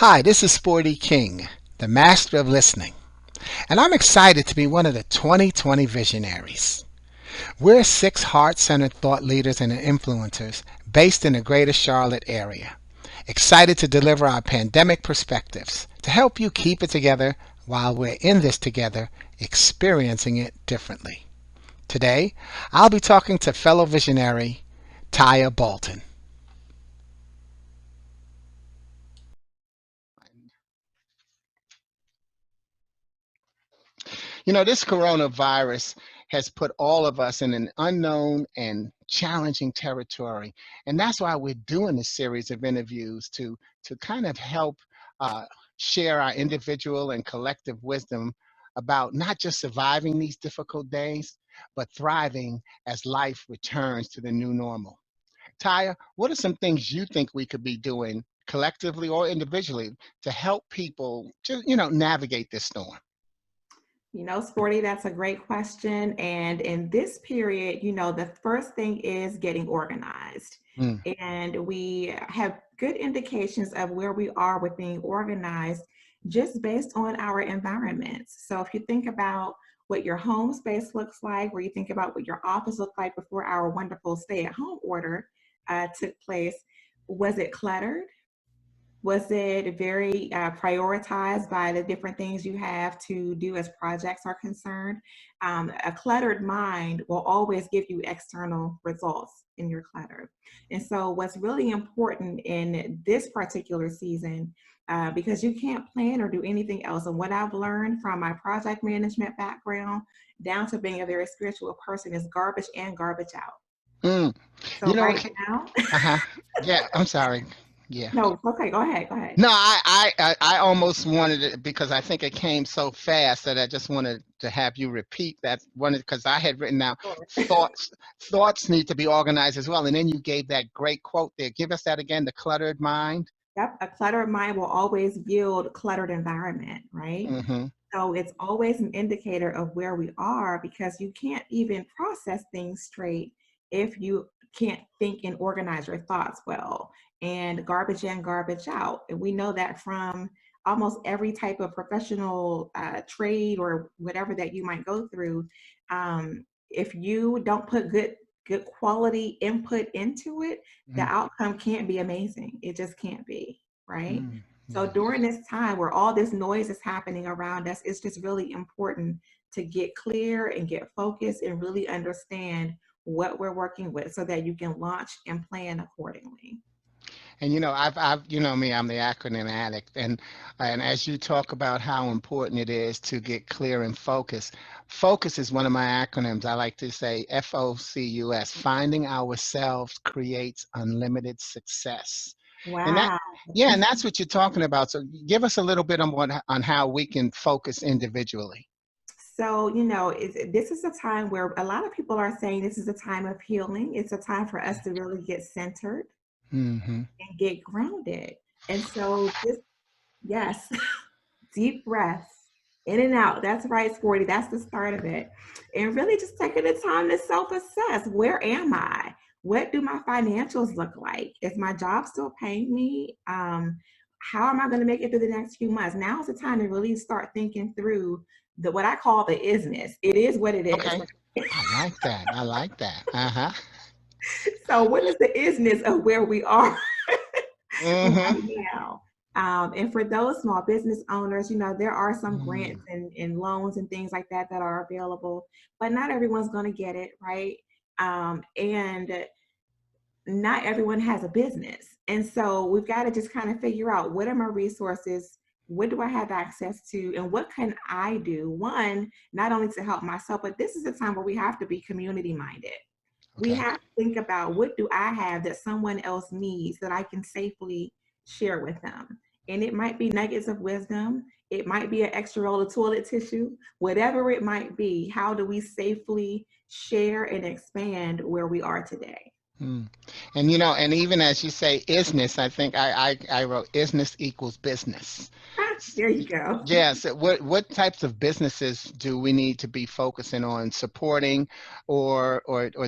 Hi, this is Sporty King, the master of listening, and I'm excited to be one of the 2020 Visionaries. We're six heart-centered thought leaders and influencers based in the greater Charlotte area, excited to deliver our pandemic perspectives to help you keep it together while we're in this together, experiencing it differently. Today, I'll be talking to fellow visionary Tya Bolton. This coronavirus has put all of us in an unknown and challenging territory. And that's why we're doing this series of interviews to kind of help uh, share our individual and collective wisdom about not just surviving these difficult days, but thriving as life returns to the new normal. Taya, what are some things you think we could be doing collectively or individually to help people just, navigate this storm? Sporty, that's a great question. And in this period, the first thing is getting organized. Mm, And we have good indications of where we are with being organized just based on our environments. So if you think about what your home space looks like, where you think about what your office looked like before our wonderful stay-at-home order took place, was it cluttered? Was it very prioritized by the different things you have to do as projects are concerned? A cluttered mind will always give you external results in your clutter. And so what's really important in this particular season, because you can't plan or do anything else, and what I've learned from my project management background down to being a very spiritual person, is garbage in, garbage out. mm. So You know, right now, uh-huh. Yeah, I'm sorry. Yeah. no, okay, go ahead, go ahead. No, I almost wanted it because I think it came so fast that I just wanted to have you repeat that one because I had written down Sure. thoughts need to be organized as well. And then you gave that great quote there. Give us that again, the cluttered mind. Yep, a cluttered mind will always yield cluttered environment, right? Mm-hmm. So it's always an indicator of where we are because you can't even process things straight if you can't think and organize your thoughts well. And garbage in, garbage out. And we know that from almost every type of professional trade or whatever that you might go through. If you don't put good quality input into it, the outcome can't be amazing. It just can't be, right? Mm-hmm. So Yeah. during this time where all this noise is happening around us, it's just really important to get clear and get focused and really understand what we're working with so that you can launch and plan accordingly. And you know me, I'm the acronym addict, and as you talk about how important it is to get clear and focus, focus is one of my acronyms. I like to say FOCUS. Finding ourselves creates unlimited success, and that, Wow. yeah, and that's what you're talking about. So give us a little bit on how we can focus individually. So, this is a time where a lot of people are saying this is a time of healing. It's a time for us to really get centered Mm-hmm. and get grounded. And so, just yes, deep breaths in and out. That's right, Sporty. That's the start of it. And really just taking the time to self assess, where am I? What do my financials look like? Is my job still paying me? How am I going to make it through the next few months? Now is the time to really start thinking through the what I call the isness. It is what it is. Okay, I like that. I like that. Uh-huh. So what is the isness of where we are Mm-hmm. right now? And for those small business owners, there are some Mm. grants and loans and things like that that are available, but not everyone's going to get it, right? And not everyone has a business. And so we've got to just kind of figure out what are my resources, what do I have access to, and what can I do? One, not only to help myself, but this is a time where we have to be community minded. We Okay. have to think about what do I have that someone else needs that I can safely share with them. And it might be nuggets of wisdom. It might be an extra roll of toilet tissue, whatever it might be. How do we safely share and expand where we are today? Mm. And and even as you say isness, I think I wrote isness equals business. There you go. Yeah, so what types of businesses do we need to be focusing on supporting or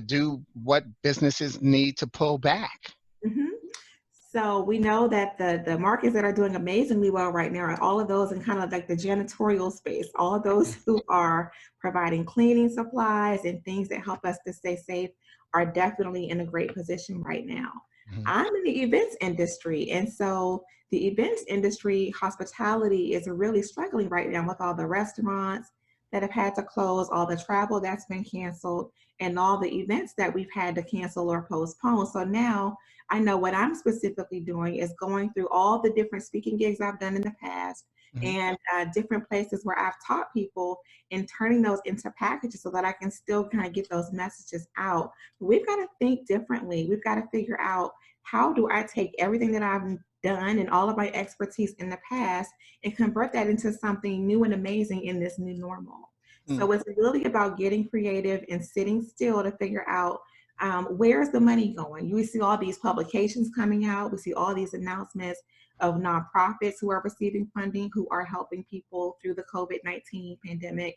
do what businesses need to pull back? Mhm. So we know that the markets that are doing amazingly well right now are all of those in kind of like the janitorial space, all of those who are providing cleaning supplies and things that help us to stay safe are definitely in a great position right now. Mhm. I'm in the events industry, and so the events industry, hospitality is really struggling right now with all the restaurants that have had to close, all the travel that's been canceled, and all the events that we've had to cancel or postpone. So now I know what I'm specifically doing is going through all the different speaking gigs I've done in the past Mhm. and different places where I've taught people and turning those into packages so that I can still kind of get those messages out. We've got to think differently. We've got to figure out, how do I take everything that I've done and all of my expertise in the past and convert that into something new and amazing in this new normal? Mm. So it's really about getting creative and sitting still to figure out, where's the money going? You see all these publications coming out. We see all these announcements of nonprofits who are receiving funding, who are helping people through the COVID-19 pandemic.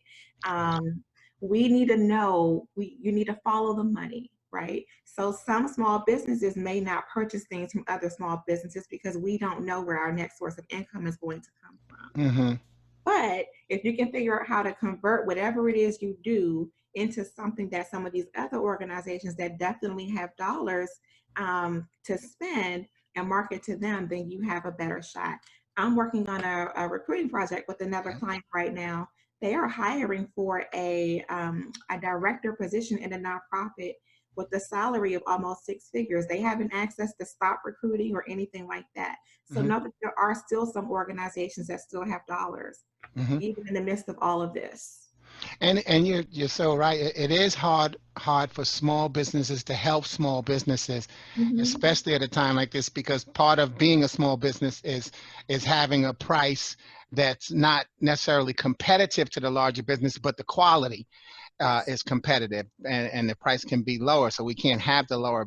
We need to know, you need to follow the money, right? So some small businesses may not purchase things from other small businesses because we don't know where our next source of income is going to come from. Mhm. But if you can figure out how to convert whatever it is you do into something that some of these other organizations that definitely have dollars to spend and market to them, then you have a better shot. I'm working on a recruiting project with another Okay. client right now. They are hiring for a director position in a nonprofit with a salary of almost six figures. They haven't asked us to stop recruiting or anything like that. So Mhm. know that there are still some organizations that still have dollars, Mhm. even in the midst of all of this. And you're so right. It is hard for small businesses to help small businesses, Mm-hmm. especially at a time like this, because part of being a small business is having a price that's not necessarily competitive to the larger business, but the quality Yes. is competitive, and the price can be lower. So we can't have the lower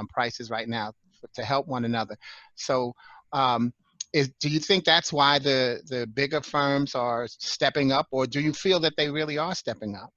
prices right now to help one another. So um, do you think that's why the bigger firms are stepping up, or do you feel that they really are stepping up?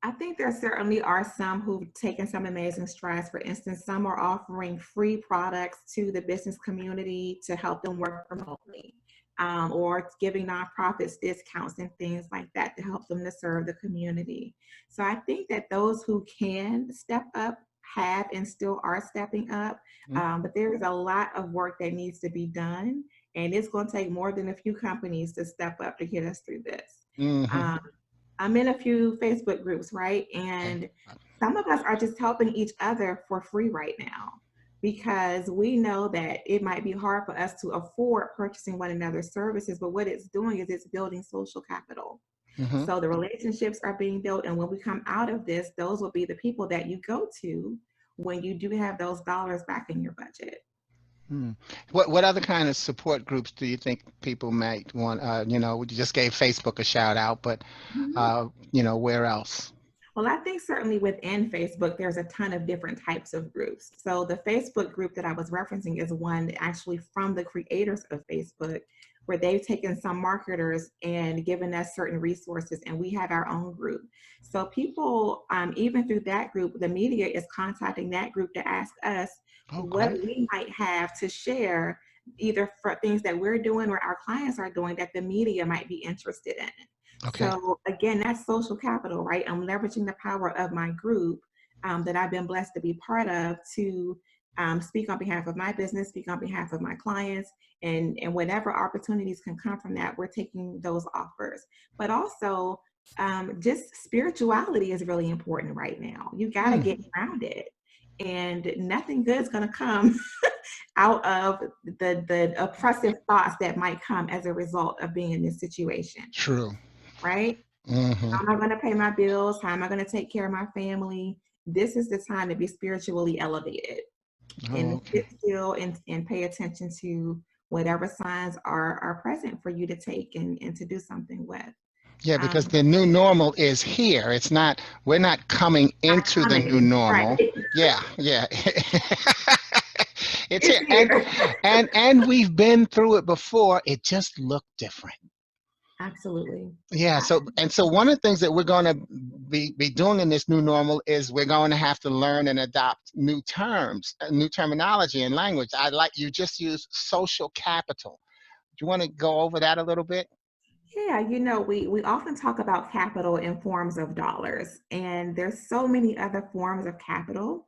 I think there certainly are some who've taken some amazing strides. For instance, some are offering free products to the business community to help them work remotely, or giving nonprofits discounts and things like that to help them to serve the community. So I think that those who can step up have and still are stepping up, but there is a lot of work that needs to be done, and it's going to take more than a few companies to step up to get us through this. Mm-hmm. Um, I'm in a few Facebook groups, right? Okay. And some of us are just helping each other for free right now because we know that it might be hard for us to afford purchasing one another's services, but what it's doing is it's building social capital. Mm-hmm. So the relationships are being built, and when we come out of this, those will be the people that you go to when you do have those dollars back in your budget. Hmm. What other kind of support groups do you think people might want? You just gave Facebook a shout out, but Mhm. where else? Well, I think certainly within Facebook, there's a ton of different types of groups. So the Facebook group that I was referencing is one actually from the creators of Facebook, where they've taken some marketers and given us certain resources, and we have our own group. So people, even through that group, the media is contacting that group to ask us Oh, what great. we might have to share, either for things that we're doing or our clients are doing that the media might be interested in. Okay. So again, that's social capital, right? I'm leveraging the power of my group that I've been blessed to be part of to speak on behalf of my business, speak on behalf of my clients, and whatever opportunities can come from that, we're taking those offers. But also, just spirituality is really important right now. You got to Hmm. get grounded, and nothing good is going to come out of the oppressive thoughts that might come as a result of being in this situation, True. right? Mm-hmm. How am I going to pay my bills? How am I going to take care of my family? This is the time to be spiritually elevated and Oh, to okay. sit still and pay attention to whatever signs are present for you to take and to do something with. Yeah, because Um, the new normal is here. We're not coming into the new Coming, right? normal. Yeah, yeah. It's It's here. And here. and and we've been through it before. It just looked different. Absolutely. Yeah, so one of the things that we're going to be doing in this new normal is we're going to have to learn and adopt new terms, new terminology and language. I like you just use social capital. Do you want to go over that a little bit? Yeah, we often talk about capital in forms of dollars, and there's so many other forms of capital.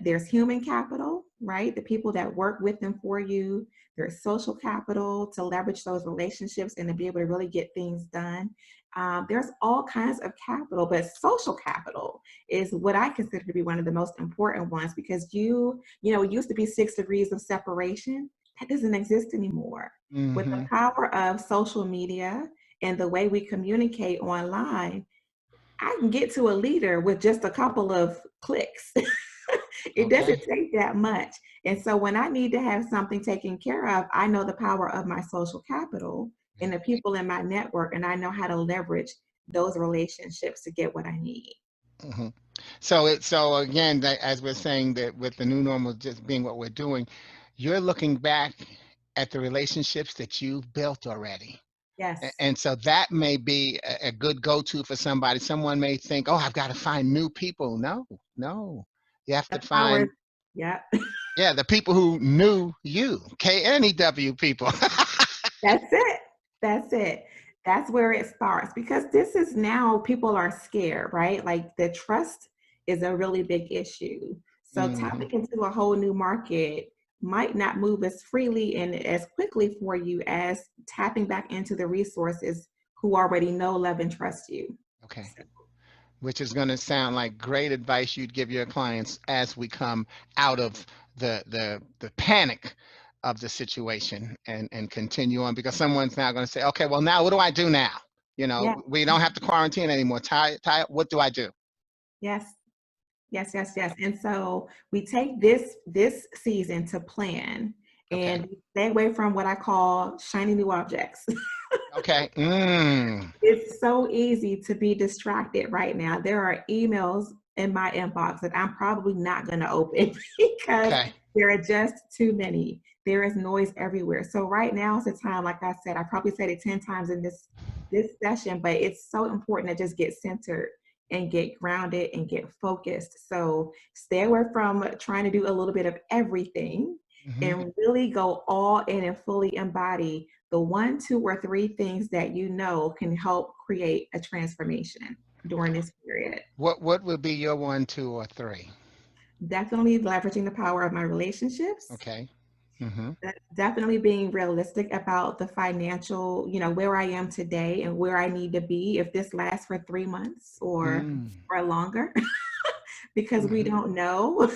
There's human capital, right? The people that work with and for you. There's social capital to leverage those relationships and to be able to really get things done. There's all kinds of capital, but social capital is what I consider to be one of the most important ones because it used to be 6 degrees of separation. That doesn't exist anymore with the Mm-hmm. power of social media and the way we communicate online, I can get to a leader with just a couple of clicks. It doesn't Okay. take that much. And so when I need to have something taken care of, I know the power of my social capital and the people in my network, and I know how to leverage those relationships to get what I need. Hmm. So again, as we're saying that with the new normal just being what we're doing, you're looking back at the relationships that you've built already. Yes. And so that may be a good go-to for somebody. Someone may think, oh, I've got to find new people. No, no. You have The to power, find, yeah. yeah, the people who knew you, KNEW people. That's it. That's it. That's where it starts because this is now people are scared, right? Like the trust is a really big issue. So Hmm. tapping into a whole new market might not move as freely and as quickly for you as tapping back into the resources who already know, love, and trust you. Okay. So, Which is going to sound like great advice you'd give your clients as we come out of the panic of the situation and continue on, because someone's now going to say, okay, well, now what do I do now? yeah, We don't have to quarantine anymore. Ty, what do I do? yes. Yes, yes, yes. And so we take this season to plan Okay. and we stay away from what I call shiny new objects. Okay. It's so easy to be distracted right now. There are emails in my inbox that I'm probably not going to open because Okay. there are just too many. There is noise everywhere. So right now is the time, like I said, I probably said it 10 times in this session, but it's so important to just get centered and get grounded and get focused. So stay away from trying to do a little bit of everything Hmm. and really go all in and fully embody the 1, 2, or 3 things that you know can help create a transformation during this period. What would be your 1, 2, or 3? Definitely leveraging the power of my relationships. Okay. Hmm. Definitely being realistic about the financial, where I am today and where I need to be if this lasts for 3 months Mm. or longer, because we Hmm. don't know.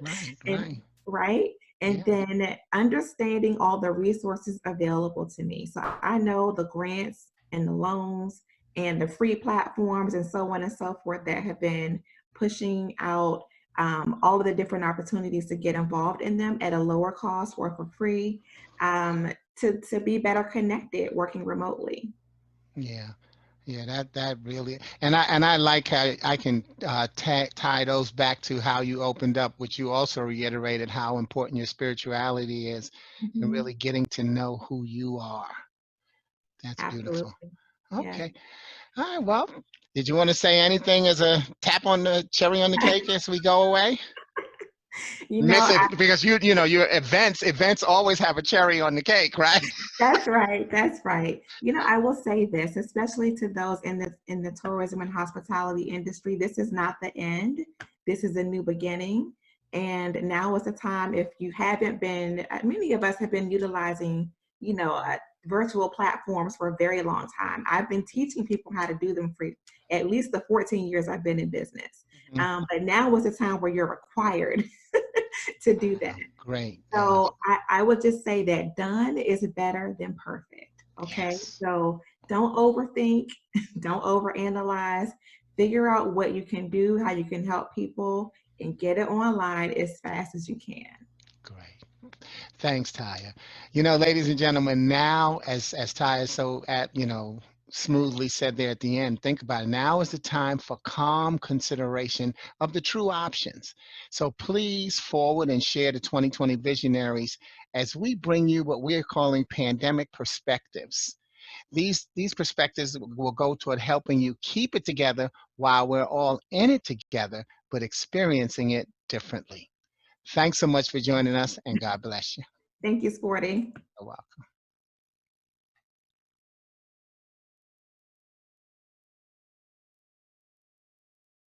Right. And Right. right. And Yeah. then understanding all the resources available to me. So I know the grants and the loans and the free platforms and so on and so forth that have been pushing out all of the different opportunities to get involved in them at a lower cost or for free, to be better connected working remotely. Yeah. Yeah, that really, and I like how I can tie those back to how you opened up, which you also reiterated how important your spirituality is, and Mhm. really getting to know who you are. That's beautiful. Absolutely. Yes. Okay. All right. Well, did you want to say anything as a tap on the cherry on the cake as we go away? You know, Miss it because your events always have a cherry on the cake, right? That's right. That's right. I will say this, especially to those in the tourism and hospitality industry, this is not the end. This is a new beginning. And now is the time if you haven't been, many of us have been utilizing, virtual platforms for a very long time. I've been teaching people how to do them for at least the 14 years I've been in business. Mhm. But now is the time where you're required to do that. Wow, great. Yes. So I would just say that done is better than perfect. Okay. Yes. So don't overthink, don't overanalyze. Figure out what you can do, how you can help people, and get it online as fast as you can. Great. Thanks, Taya. Ladies and gentlemen, now as Taya so smoothly said there at the end, think about it. Now is the time for calm consideration of the true options. So please forward and share the 2020 Visionaries as we bring you what we're calling pandemic perspectives. these perspectives will go toward helping you keep it together while we're all in it together, but experiencing it differently. Thanks so much for joining us, and God bless you. Thank you, Sporty. You're welcome.